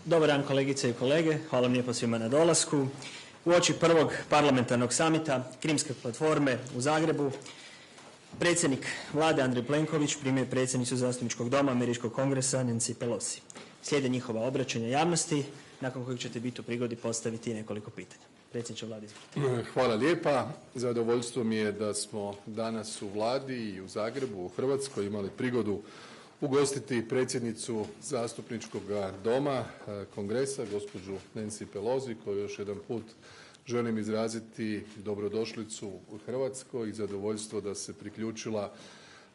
Dobar dan kolegice i kolege, hvala vam lijepo svima na dolasku. Uoči prvog parlamentarnog samita Krimske platforme u Zagrebu, predsjednik vlade Andrej Plenković primio je predsjednicu zastupničkog doma Američkog kongresa Nancy Pelosi. Slijede njihova obraćanja javnosti, nakon kojeg ćete biti u prigodi postaviti nekoliko pitanja. Predsjedniče vlade, izvolite. Hvala lijepa. Zadovoljstvo mi je da smo danas u vladi i u Zagrebu, u Hrvatskoj imali prigodu ugostiti predsjednicu zastupničkog doma Kongresa, gospođu Nancy Pelosi, koju još jedan put želim izraziti dobrodošlicu u Hrvatskoj i zadovoljstvo da se priključila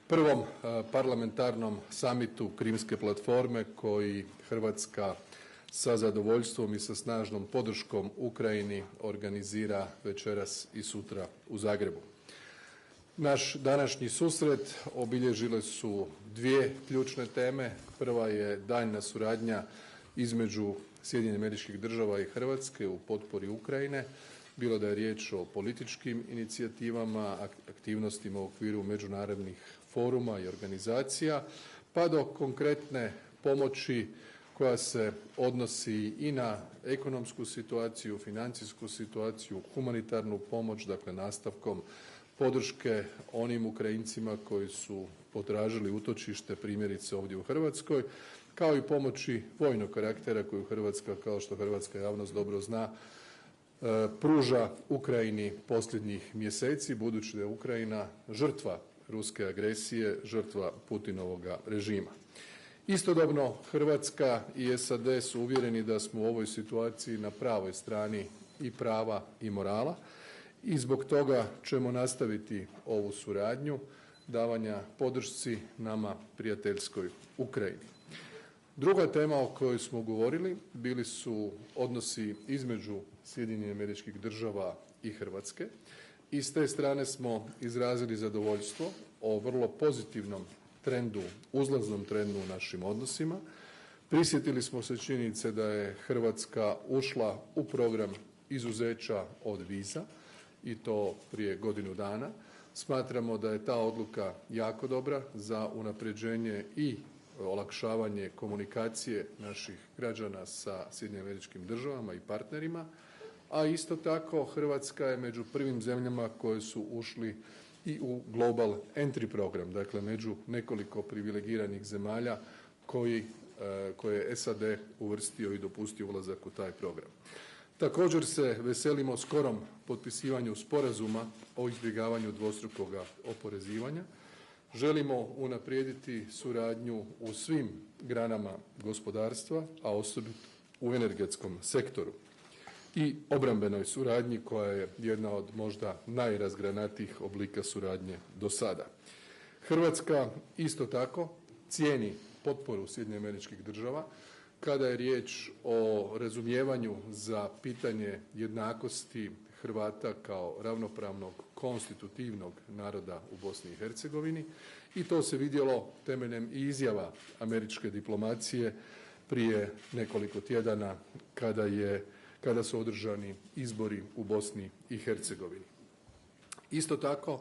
prvom parlamentarnom samitu Krimske platforme koji Hrvatska sa zadovoljstvom i sa snažnom podrškom Ukrajini organizira večeras i sutra u Zagrebu. Naš današnji susret obilježile su dvije ključne teme. Prva je daljnja suradnja između SAD-a i Hrvatske u potpori Ukrajine, bilo da je riječ o političkim inicijativama, aktivnostima u okviru međunarodnih foruma i organizacija, pa do konkretne pomoći koja se odnosi i na ekonomsku situaciju, financijsku situaciju, humanitarnu pomoć, dakle nastavkom podrške onim Ukrajincima koji su potražili utočište primjerice ovdje u Hrvatskoj, kao i pomoći vojnog karaktera koju Hrvatska, kao što hrvatska javnost dobro zna, pruža Ukrajini posljednjih mjeseci, budući da je Ukrajina žrtva ruske agresije, žrtva Putinovoga režima. Istodobno Hrvatska i SAD su uvjereni da smo u ovoj situaciji na pravoj strani i prava i morala i zbog toga ćemo nastaviti ovu suradnju davanja podršci nama prijateljskoj Ukrajini. Druga tema o kojoj smo govorili bili su odnosi između SAD-a i Hrvatske i s te strane smo izrazili zadovoljstvo o vrlo pozitivnom trendu, uzlaznom trendu u našim odnosima. Prisjetili smo se činjenice da je Hrvatska ušla u program izuzeća od viza i to prije godinu dana. Smatramo da je ta odluka jako dobra za unapređenje i olakšavanje komunikacije naših građana sa SAD-om i partnerima, a isto tako Hrvatska je među prvim zemljama koje su ušli i u Global Entry program, dakle među nekoliko privilegiranih zemalja koje je SAD uvrstio i dopustio ulazak u taj program. Također se veselimo skorom potpisivanju sporazuma o izbjegavanju dvostrukoga oporezivanja. Želimo unaprijediti suradnju u svim granama gospodarstva, a osobito u energetskom sektoru i obrambenoj suradnji koja je jedna od možda najrazgranatijih oblika suradnje do sada. Hrvatska isto tako cijeni potporu SAD-a kada je riječ o razumijevanju za pitanje jednakosti Hrvata kao ravnopravnog konstitutivnog naroda u Bosni i Hercegovini i to se vidjelo temeljem i izjava američke diplomacije prije nekoliko tjedana kada su održani izbori u Bosni i Hercegovini. Isto tako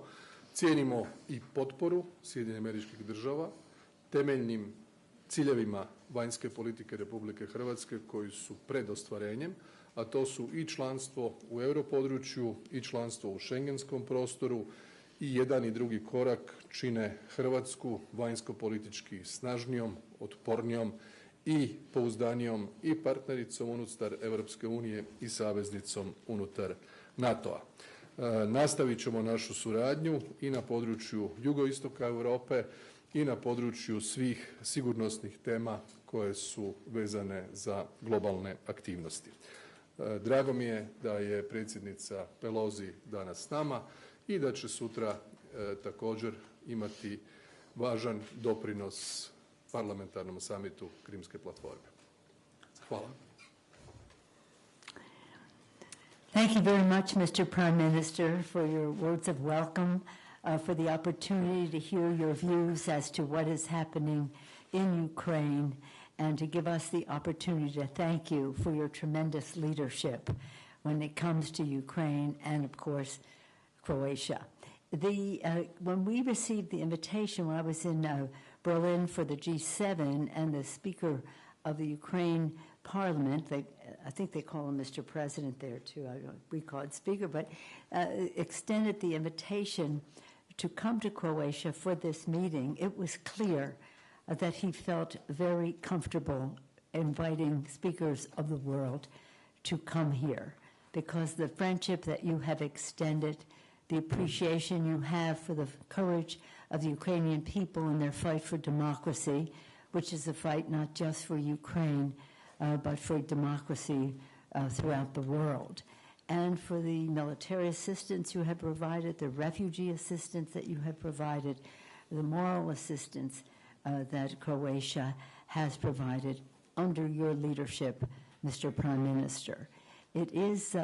cijenimo i potporu SAD-a temeljnim ciljevima vanjske politike Republike Hrvatske koji su pred ostvarenjem, a to su i članstvo u europodručju i članstvo u schengenskom prostoru i jedan i drugi korak čine Hrvatsku vanjsko-politički snažnijom, otpornijom i pouzdanijom i partnericom unutar Europske unije i saveznicom unutar NATO-a. Nastavit ćemo našu suradnju i na području jugoistoka Europe i na području svih sigurnosnih tema koje su vezane za globalne aktivnosti. Drago mi je da je predsjednica Pelosi danas s nama i da će sutra također imati važan doprinos parlamentarnom samitu Krimske platforme. Hvala. Thank you very much, Mr. Prime Minister, for your words of welcome, for the opportunity to hear your views as to what is happening in Ukraine, and to give us the opportunity to thank you for your tremendous leadership when it comes to Ukraine and, of course, Croatia. When we received the invitation, when I was in Berlin for the G7, and the Speaker of the Ukraine Parliament, I think they call him Mr. President there too, we call it Speaker, but extended the invitation to come to Croatia for this meeting, it was clear that he felt very comfortable inviting speakers of the world to come here, because the friendship that you have extended, the appreciation you have for the courage of the Ukrainian people in their fight for democracy, which is a fight not just for Ukraine, but for democracy throughout the world, and for the military assistance you have provided, the refugee assistance that you have provided, the moral assistance that Croatia has provided under your leadership, Mr. Prime Minister. It is,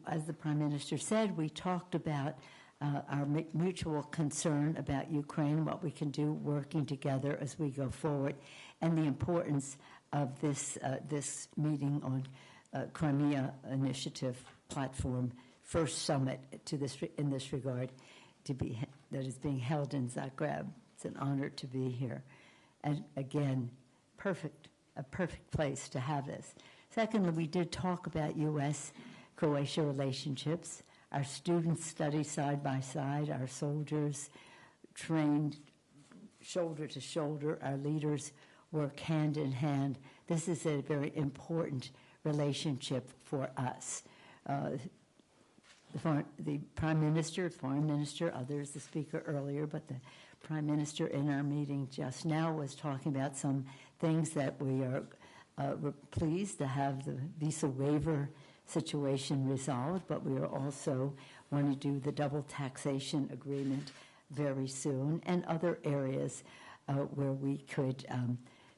as the Prime Minister said, we talked about our mutual concern about Ukraine, what we can do working together as we go forward, and the importance of this meeting on Crimea Initiative platform, first summit in this regard that is being held in Zagreb. It's an honor to be here. And again, a perfect place to have this. Secondly, we did talk about US-Croatia relationships. Our students study side by side. Our soldiers trained shoulder to shoulder. Our leaders work hand in hand. This is a very important relationship for us. The Prime Minister, Foreign Minister, others, the speaker earlier, but the Prime Minister in our meeting just now was talking about some things that we are we're pleased to have the visa waiver situation resolved, but we are also want to do the double taxation agreement very soon, and other areas where we could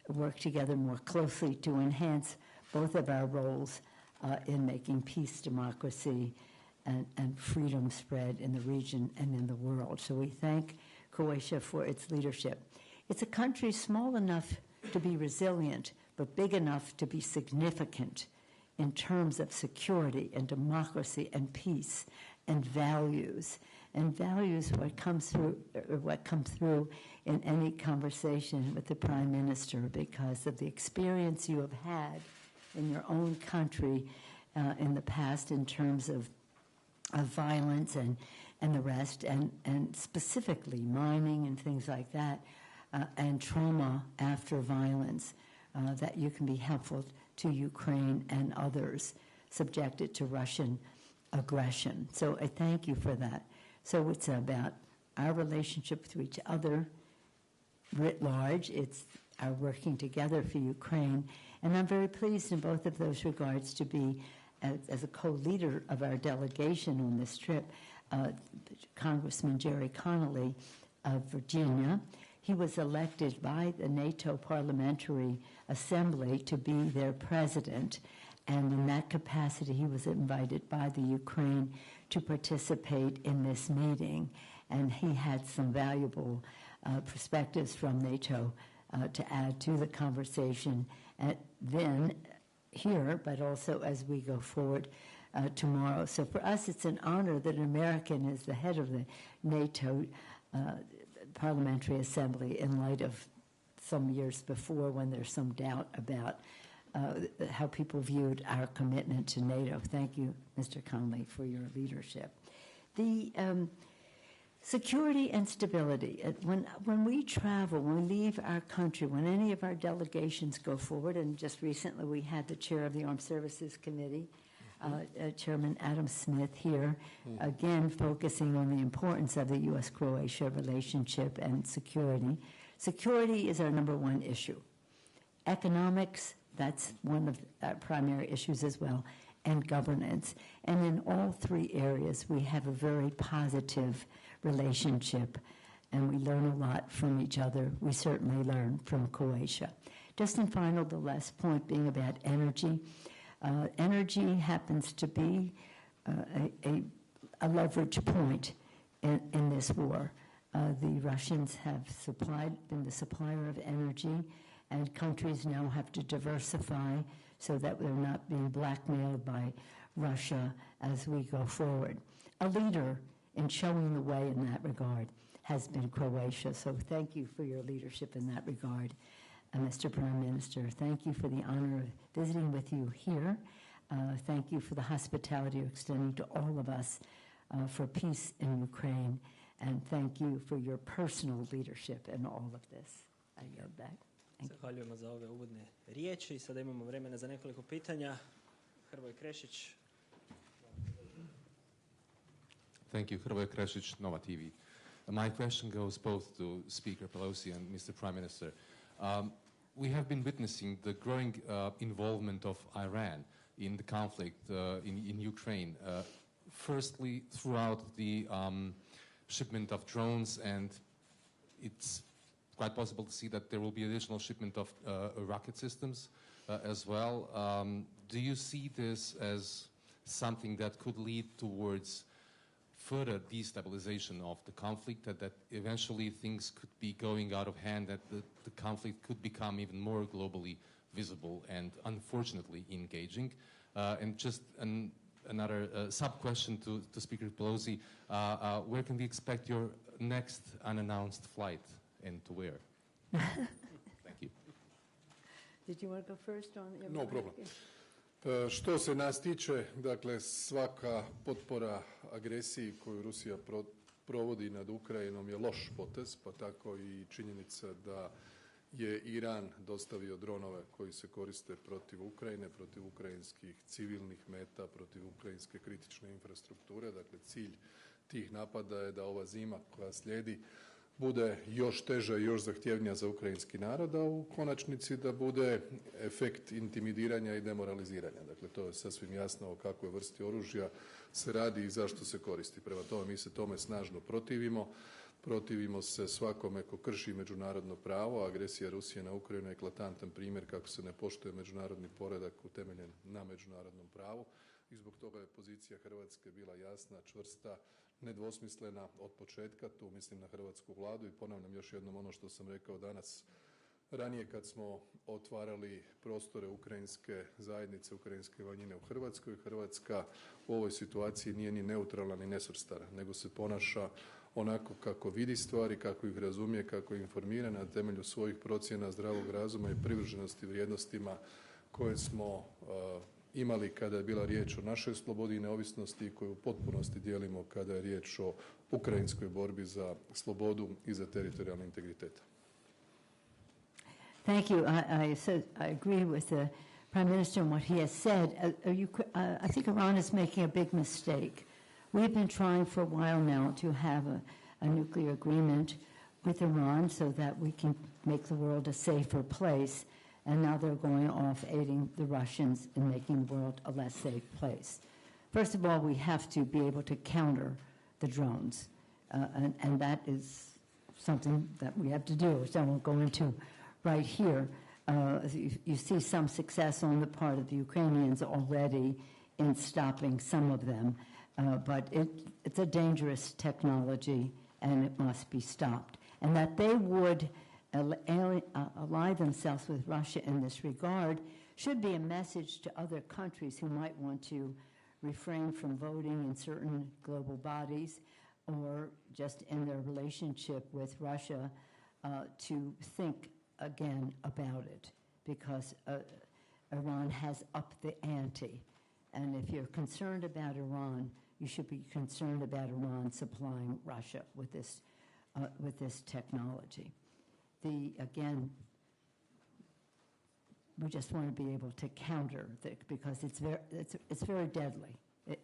work together more closely to enhance both of our roles in making peace, democracy, and freedom spread in the region and in the world. So we thank Croatia for its leadership. It's a country small enough to be resilient, but big enough to be significant in terms of security and democracy and peace and values. And values what comes through in any conversation with the Prime Minister, because of the experience you have had in your own country in the past in terms of violence and the rest, and specifically mining and things like that, and trauma after violence, that you can be helpful to Ukraine and others subjected to Russian aggression. So I thank you for that. So it's about our relationship with each other writ large. It's our working together for Ukraine. And I'm very pleased in both of those regards to be, as a co-leader of our delegation on this trip, Congressman Jerry Connolly of Virginia. He was elected by the NATO Parliamentary Assembly to be their president, and in that capacity he was invited by the Ukraine to participate in this meeting, and he had some valuable perspectives from NATO to add to the conversation then here, but also as we go forward tomorrow. So for us, it's an honor that an American is the head of the NATO Parliamentary Assembly in light of some years before when there's some doubt about how people viewed our commitment to NATO. Thank you, Mr. Connolly, for your leadership. The security and stability. When we travel, when we leave our country, when any of our delegations go forward, and just recently we had the chair of the Armed Services Committee, Chairman Adam Smith here, again focusing on the importance of the US-Croatia relationship and security. Security is our number one issue. Economics, that's one of our primary issues as well, and governance. And in all three areas, we have a very positive relationship, and we learn a lot from each other. We certainly learn from Croatia. Just in final, the last point being about energy. Energy happens to be a leverage point in this war. The Russians have been the supplier of energy, and countries now have to diversify so that they're not being blackmailed by Russia as we go forward. A leader in showing the way in that regard has been Croatia, so thank you for your leadership in that regard. Mr. Prime Minister, thank you for the honor of visiting with you here. Thank you for the hospitality you're extending to all of us for peace in Ukraine, and thank you for your personal leadership in all of this. I yield back. Zahvaljujemo za ove uvodne riječi. Sada imamo vremena za nekoliko pitanja. Hrvoje Krešić. Thank you. Hrvoje Krešić, Nova TV. My question goes both to Speaker Pelosi and Mr. Prime Minister. We have been witnessing the growing involvement of Iran in the conflict in Ukraine. Firstly, throughout the shipment of drones, and it's quite possible to see that there will be additional shipment of rocket systems as well. Do you see this as something that could lead towards further destabilization of the conflict, that eventually things could be going out of hand, that the conflict could become even more globally visible and unfortunately engaging? And just another sub-question to Speaker Pelosi, where can we expect your next unannounced flight and to where? Thank you. Did you want to go first on your No problem. Što se nas tiče, dakle, svaka potpora agresiji koju Rusija provodi nad Ukrajinom je loš potez, pa tako i činjenica da je Iran dostavio dronove koji se koriste protiv Ukrajine, protiv ukrajinskih civilnih meta, protiv ukrajinske kritične infrastrukture. Dakle, cilj tih napada je da ova zima koja slijedi bude još teža i još zahtjevnija za ukrajinski narod, a u konačnici da bude efekt intimidiranja i demoraliziranja. Dakle, to je sasvim jasno o kakvoj vrsti oružja se radi i zašto se koristi. Prema tome, mi se tome snažno protivimo. Protivimo se svakome ko krši međunarodno pravo. Agresija Rusije na Ukrajinu je eklatantan primjer kako se ne poštuje međunarodni poredak utemeljen na međunarodnom pravu. I zbog toga je pozicija Hrvatske bila jasna, čvrsta, nedvosmislena od početka. Tu mislim na hrvatsku Vladu i ponavljam još jednom ono što sam rekao danas ranije kad smo otvarali prostore ukrajinske zajednice, ukrajinske manjine u Hrvatskoj. Hrvatska u ovoj situaciji nije ni neutralna ni nesvrstana, nego se ponaša onako kako vidi stvari, kako ih razumije, kako je informirana na temelju svojih procjena zdravog razuma i privrženosti vrijednostima koje smo imali kada je bila riječ o našoj slobodi i neovisnosti i koju u potpunosti dijelimo kada je riječ o ukrajinskoj borbi za slobodu i za teritorijalni integritet. Thank you. I agree with the Prime Minister on what he has said. I think Iran is making a big mistake. We've been trying for a while now to have a nuclear agreement with Iran so that we can make the world a safer place. And now they're going off aiding the Russians in making the world a less safe place. First of all, we have to be able to counter the drones. And that is something that we have to do, which I won't go into right here. You see some success on the part of the Ukrainians already in stopping some of them. But it's a dangerous technology, and it must be stopped. And that they would ally themselves with Russia in this regard should be a message to other countries who might want to refrain from voting in certain global bodies or just in their relationship with Russia to think again about it, because Iran has upped the ante. And if you're concerned about Iran, you should be concerned about Iran supplying Russia with this technology. Again, we just want to be able to counter because it's very deadly.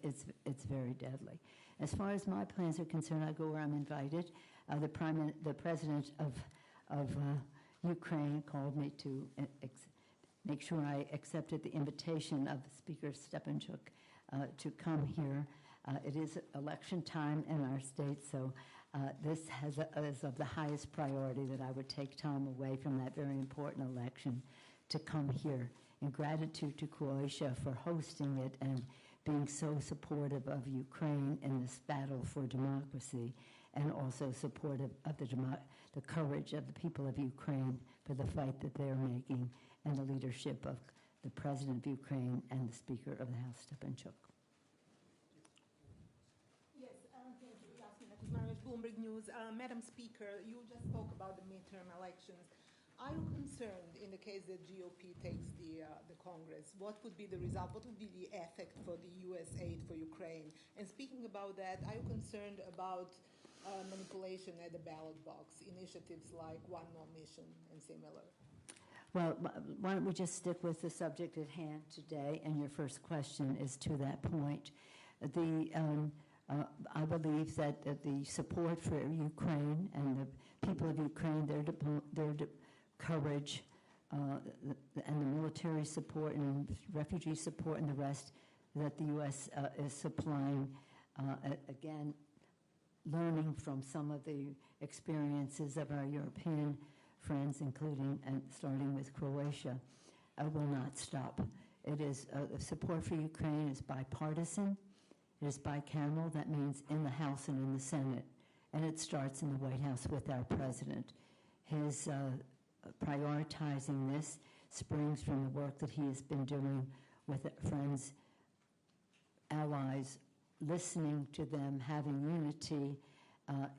It's very deadly. As far as my plans are concerned, I go where I'm invited. The president of Ukraine called me to make sure I accepted the invitation of Speaker Stepanchuk to come here. It is election time in our state, so this is of the highest priority that I would take time away from that very important election to come here. In gratitude to Croatia for hosting it and being so supportive of Ukraine in this battle for democracy, and also supportive of the courage of the people of Ukraine for the fight that they're making, and the leadership of the President of Ukraine and the Speaker of the House, Stepanchuk. Bloomberg News. Madam Speaker, you just spoke about the midterm elections. Are you concerned in the case that GOP takes the Congress? What would be the result? What would be the effect for the U.S. aid for Ukraine? And speaking about that, are you concerned about manipulation at the ballot box, initiatives like One More Mission and similar? Well, why don't we just stick with the subject at hand today, and your first question is to that point. I believe that the support for Ukraine and the people of Ukraine, their courage, and the military support and refugee support and the rest that the U.S. Is supplying, again, learning from some of the experiences of our European friends, including and starting with Croatia, will not stop. It is support for Ukraine is bipartisan. It is bicameral. That means in the House and in the Senate. And it starts in the White House with our president. His prioritizing this springs from the work that he has been doing with friends, allies, listening to them, having unity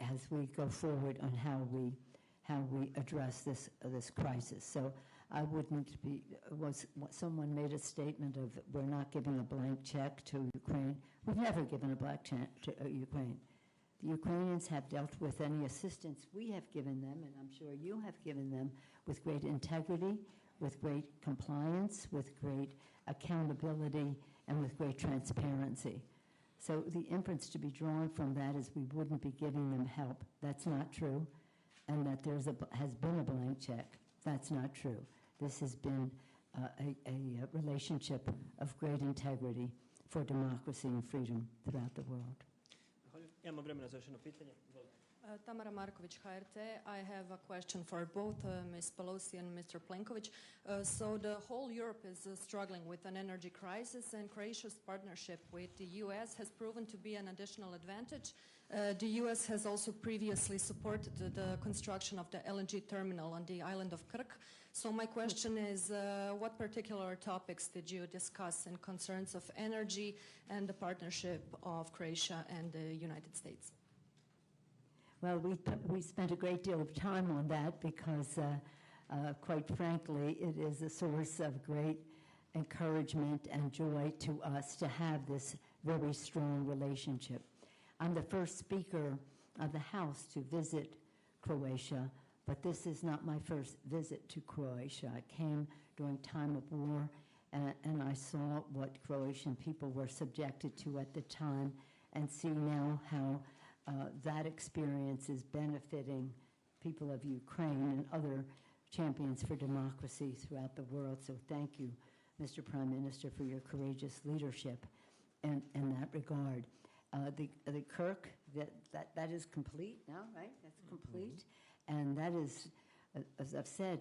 as we go forward on how we address this crisis. So I wouldn't be, someone made a statement of we're not giving a blank check to Ukraine. We've never given a blank check to Ukraine. The Ukrainians have dealt with any assistance we have given them, and I'm sure you have given them, with great integrity, with great compliance, with great accountability, and with great transparency. So the inference to be drawn from that is we wouldn't be giving them help. That's not true. And that has been a blank check. That's not true. This has been a relationship of great integrity for democracy and freedom throughout the world. Imamo vremena za još jedno pitanje. Izvolite. Tamara Marković, HRT. I have a question for both Ms. Pelosi and Mr. Plenković. So the whole Europe is struggling with an energy crisis, and Croatia's partnership with the U.S. has proven to be an additional advantage. The U.S. has also previously supported the construction of the LNG terminal on the island of Krk. So my question is, what particular topics did you discuss in concerns of energy and the partnership of Croatia and the United States? Well, we spent a great deal of time on that because, quite frankly, it is a source of great encouragement and joy to us to have this very strong relationship. I'm the first speaker of the House to visit Croatia, but this is not my first visit to Croatia. I came during time of war, and I saw what Croatian people were subjected to at the time, and see now how that experience is benefiting people of Ukraine and other champions for democracy throughout the world. So thank you, Mr. Prime Minister, for your courageous leadership in that regard. The Kirk, that is complete now, right? That's complete. And that is, as I've said,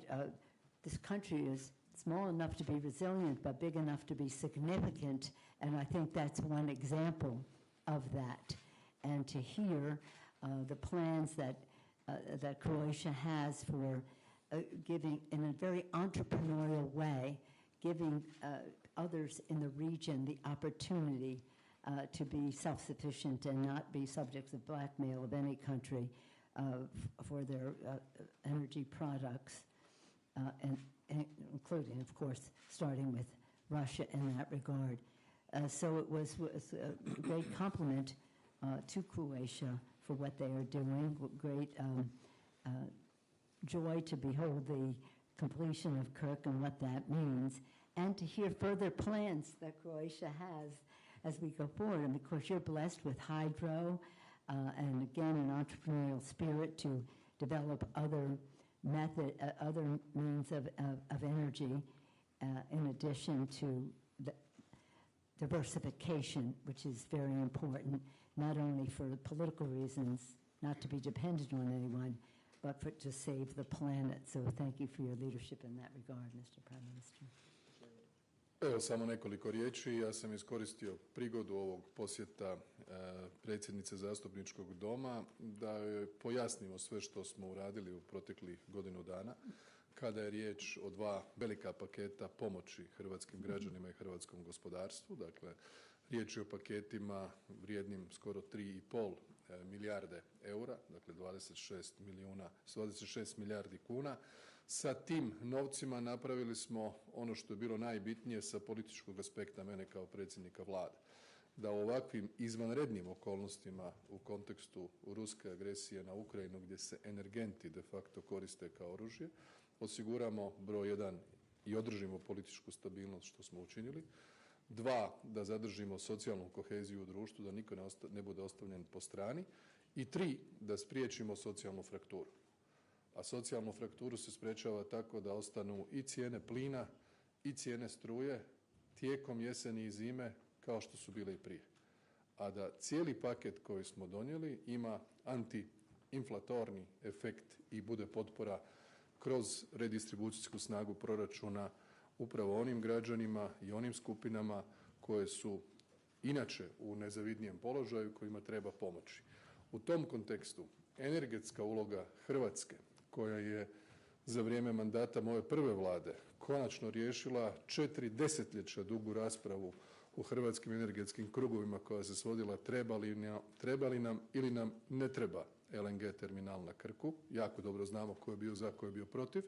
this country is small enough to be resilient, but big enough to be significant. And I think that's one example of that. And to hear the plans that Croatia has for giving, in a very entrepreneurial way, giving others in the region the opportunity to be self-sufficient and not be subjects of blackmail of any country for their energy products, and including, of course, starting with Russia in that regard. So it was a great compliment to Croatia for what they are doing. Great joy to behold the completion of Kirk and what that means, and to hear further plans that Croatia has as we go forward. And of course, you're blessed with hydro, and again, an entrepreneurial spirit to develop other means of energy, in addition to the diversification, which is very important, not only for political reasons, not to be dependent on anyone, but to save the planet. So thank you for your leadership in that regard, Mr. Prime Minister. Evo samo nekoliko riječi. Ja sam iskoristio prigodu ovog posjeta predsjednice zastupničkog doma da joj pojasnimo sve što smo uradili u proteklih godinu dana kada je riječ o dva velika paketa pomoći hrvatskim građanima i hrvatskom gospodarstvu. Dakle, riječ je o paketima vrijednim skoro 3,5 milijarde eura, dakle 26 milijardi kuna. Sa tim novcima napravili smo ono što je bilo najbitnije sa političkog aspekta mene kao predsjednika vlade. Da u ovakvim izvanrednim okolnostima u kontekstu ruske agresije na Ukrajinu gdje se energenti de facto koriste kao oružje, osiguramo broj jedan i održimo političku stabilnost što smo učinili. 2, da zadržimo socijalnu koheziju u društvu, da niko ne bude ostavljen po strani i 3, da spriječimo socijalnu frakturu. A socijalnu frakturu se sprečava tako da ostanu i cijene plina i cijene struje tijekom jeseni i zime kao što su bile i prije. A da cijeli paket koji smo donijeli ima antiinflatorni efekt i bude potpora kroz redistribucijsku snagu proračuna upravo onim građanima i onim skupinama koje su inače u nezavidnijem položaju kojima treba pomoći. U tom kontekstu energetska uloga Hrvatske koja je za vrijeme mandata moje prve Vlade konačno riješila 4 desetljeća dugu raspravu u hrvatskim energetskim krugovima koja se svodila treba li nam ili nam ne treba LNG terminal na Krku. Jako dobro znamo tko je bio za, tko je bio protiv.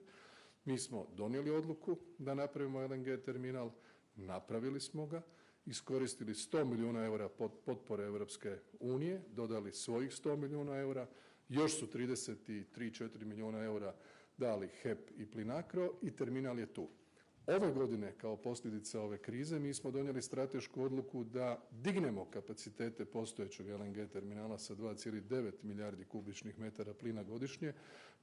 Mi smo donijeli odluku da napravimo LNG terminal, napravili smo ga, iskoristili 100 milijuna eura potpore Europske unije, dodali svojih 100 milijuna eura, još su 33-4 milijuna eura dali HEP i Plinacro i terminal je tu. Ove godine kao posljedica ove krize mi smo donijeli stratešku odluku da dignemo kapacitete postojećeg LNG terminala sa 2,9 milijardi kubičnih metara plina godišnje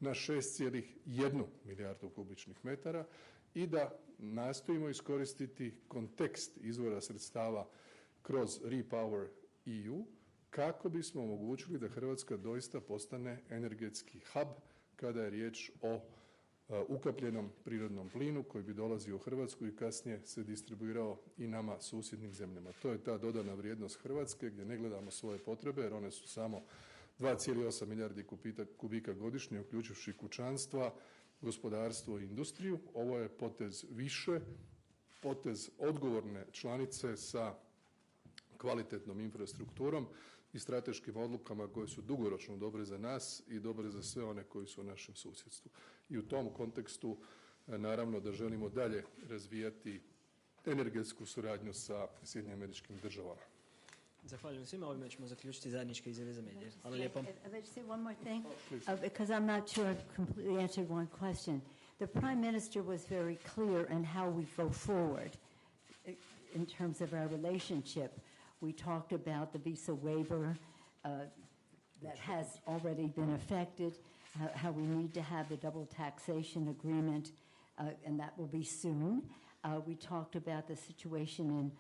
na 6,1 milijardu kubičnih metara i da nastojimo iskoristiti kontekst izvora sredstava kroz Repower EU kako bismo omogućili da Hrvatska doista postane energetski hub kada je riječ o ukapljenom prirodnom plinu koji bi dolazio u Hrvatsku i kasnije se distribuirao i nama susjednim zemljama. To je ta dodana vrijednost Hrvatske gdje ne gledamo svoje potrebe jer one su samo 2,8 milijardi kubika godišnje uključivši kućanstva, gospodarstvo i industriju. Ovo je potez više, potez odgovorne članice sa kvalitetnom infrastrukturom i strateškim odlukama koje su dugoročno dobre za nas i dobre za sve one koji su u našem susjedstvu. I u tom kontekstu naravno da želimo dalje razvijati energetsku suradnju sa SAD-om. Zahvaljujem svima, ovime ćemo zaključiti zajedničke izjave za medije. Hvala lijepo. Let's say one more thing, because I'm not sure I've completely answered one question. The Prime Minister was very clear in how we go forward in terms of our relationship. We talked about the visa waiver that has already been affected, how we need to have the double taxation agreement, and that will be soon. We talked about the situation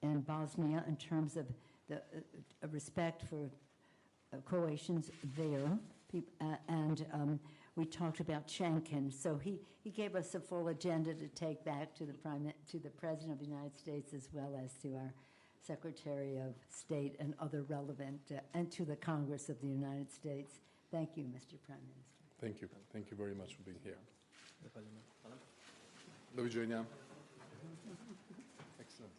in Bosnia in terms of the respect for Croatians there, and we talked about Schengen. So he gave us a full agenda to take back to the President of the United States as well as to our Secretary of State and other relevant, and to the Congress of the United States. Thank you, Mr. Prime Minister. Thank you. Thank you very much for being here. Zahvaljujem. Hvala. Doviđenja. Excellent.